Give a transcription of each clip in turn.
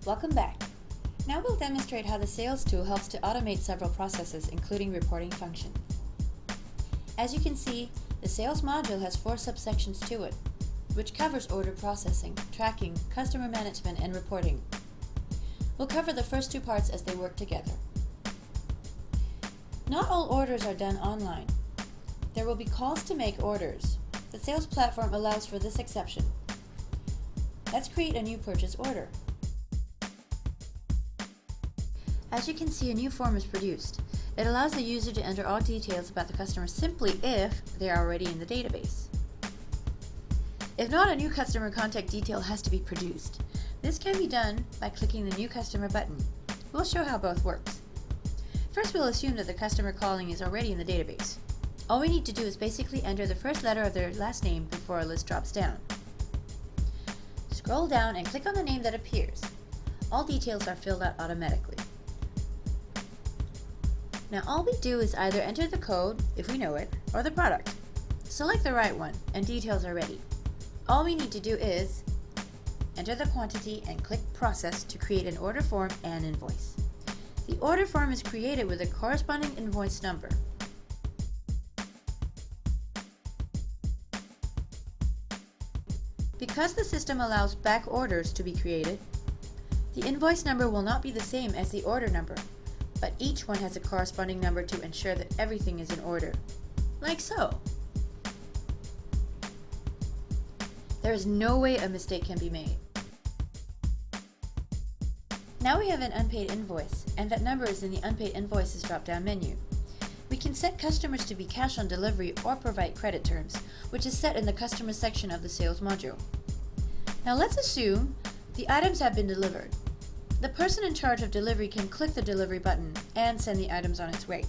Welcome back. Now we'll demonstrate how the Sales tool helps to automate several processes, including reporting functions. As you can see, the Sales module has 4 subsections to it, which covers order processing, tracking, customer management, and reporting. We'll cover the first 2 parts as they work together. Not all orders are done online. There will be calls to make orders. The Sales platform allows for this exception. Let's create a new purchase order. As you can see, a new form is produced. It allows the user to enter all details about the customer simply if they are already in the database. If not, a new customer contact detail has to be produced. This can be done by clicking the New Customer button. We'll show how both works. First, we'll assume that the customer calling is already in the database. All we need to do is basically enter the first letter of their last name before a list drops down. Scroll down and click on the name that appears. All details are filled out automatically. Now all we do is either enter the code, if we know it, or the product. Select the right one, and details are ready. All we need to do is enter the quantity and click Process to create an order form and invoice. The order form is created with a corresponding invoice number. Because the system allows back orders to be created, the invoice number will not be the same as the order number, but each one has a corresponding number to ensure that everything is in order, like so. There is no way a mistake can be made. Now we have an unpaid invoice, and that number is in the Unpaid Invoices drop-down menu. We can set customers to be cash on delivery or provide credit terms, which is set in the Customer section of the Sales module. Now let's assume the items have been delivered. The person in charge of delivery can click the delivery button and send the items on its way.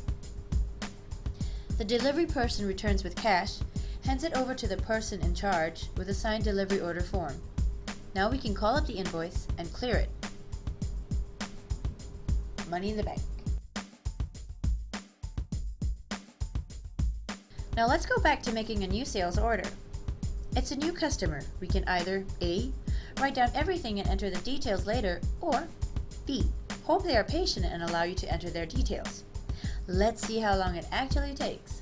The delivery person returns with cash, hands it over to the person in charge with a signed delivery order form. Now we can call up the invoice and clear it. Money in the bank. Now let's go back to making a new sales order. It's a new customer. We can either A, write down everything and enter the details later, or B, hope they are patient and allow you to enter their details. Let's see how long it actually takes.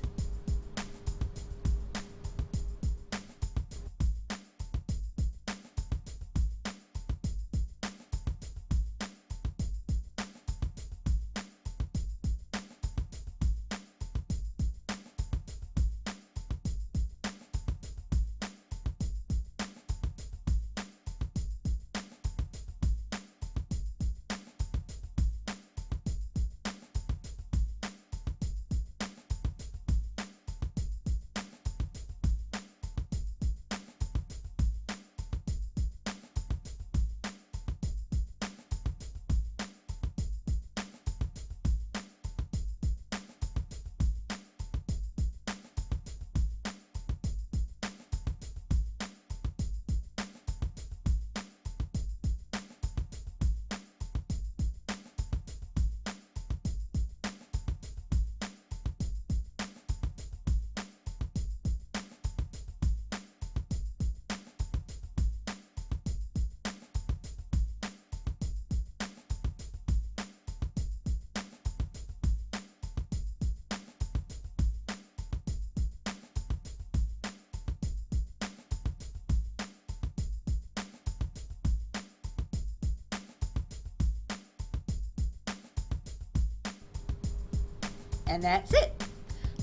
And that's it!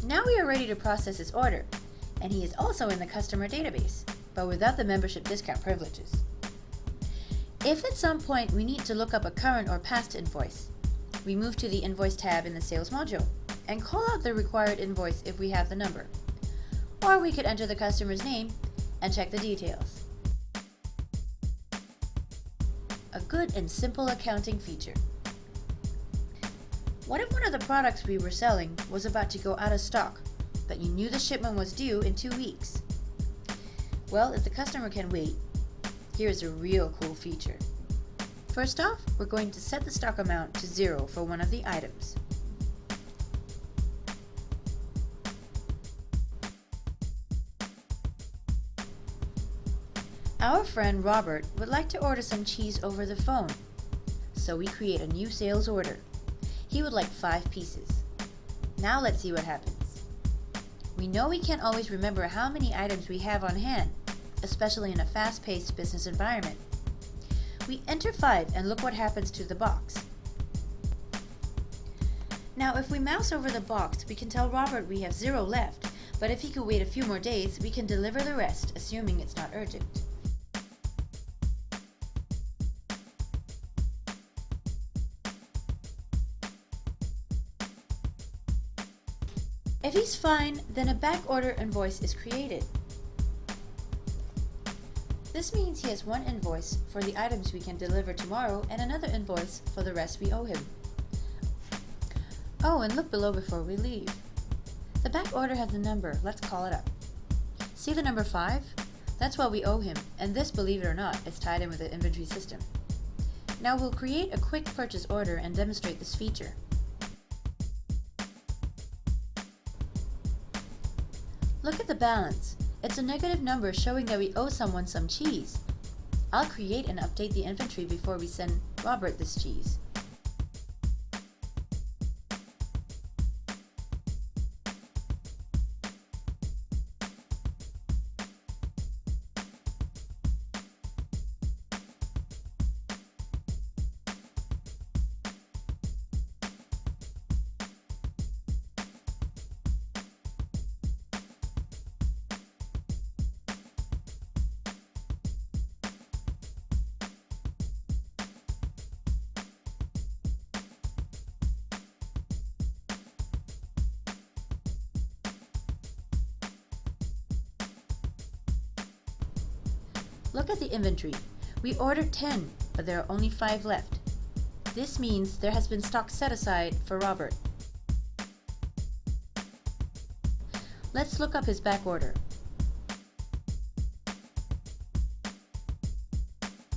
Now we are ready to process his order, and he is also in the customer database, but without the membership discount privileges. If at some point we need to look up a current or past invoice, we move to the Invoice tab in the Sales module and call out the required invoice if we have the number. Or we could enter the customer's name and check the details. A good and simple accounting feature. What if one of the products we were selling was about to go out of stock, but you knew the shipment was due in 2 weeks? Well, if the customer can wait, here's a real cool feature. First off, we're going to set the stock amount to 0 for one of the items. Our friend Robert would like to order some cheese over the phone. so we create a new sales order. He would like 5 pieces. Now let's see what happens. We know we can't always remember how many items we have on hand, especially in a fast-paced business environment. We enter 5 and look what happens to the box. Now if we mouse over the box, we can tell Robert we have 0 left, but if he could wait a few more days, we can deliver the rest, assuming it's not urgent. If he's fine, then a back order invoice is created. This means he has one invoice for the items we can deliver tomorrow and another invoice for the rest we owe him. Oh, and look below before we leave. The back order has a number. Let's call it up. See the number 5? That's what we owe him, and this, believe it or not, is tied in with the inventory system. Now we'll create a quick purchase order and demonstrate this feature. Look at the balance. It's a negative number showing that we owe someone some cheese. I'll create and update the inventory before we send Robert this cheese. Look at the inventory. We ordered 10, but there are only 5 left. This means there has been stock set aside for Robert. Let's look up his back order.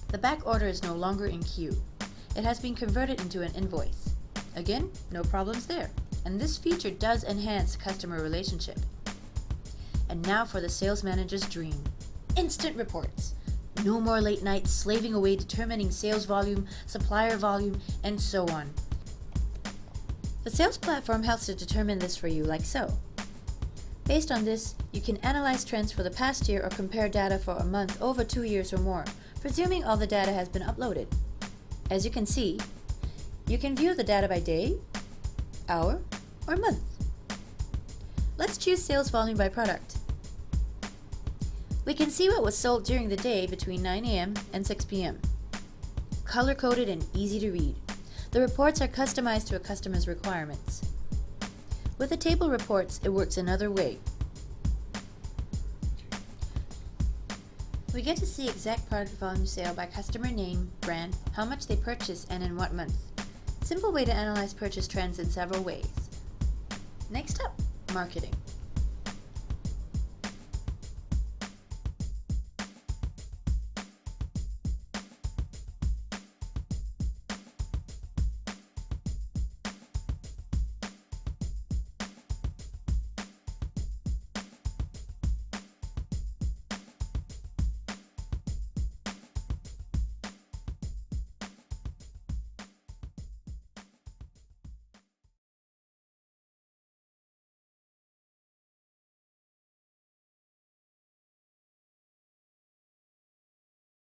The back order is no longer in queue. It has been converted into an invoice. Again, no problems there. And this feature does enhance customer relationship. And now for the sales manager's dream. Instant reports. No more late nights slaving away determining sales volume, supplier volume, and so on. The sales platform helps to determine this for you like so. Based on this, you can analyze trends for the past year or compare data for a month over 2 years or more, presuming all the data has been uploaded. As you can see, you can view the data by day, hour, or month. Let's choose sales volume by product. We can see what was sold during the day between 9 a.m. and 6 p.m. Color-coded and easy to read. The reports are customized to a customer's requirements. With the table reports, it works another way. We get to see exact product volume sale by customer name, brand, how much they purchased, and in what month. Simple way to analyze purchase trends in several ways. Next up, marketing.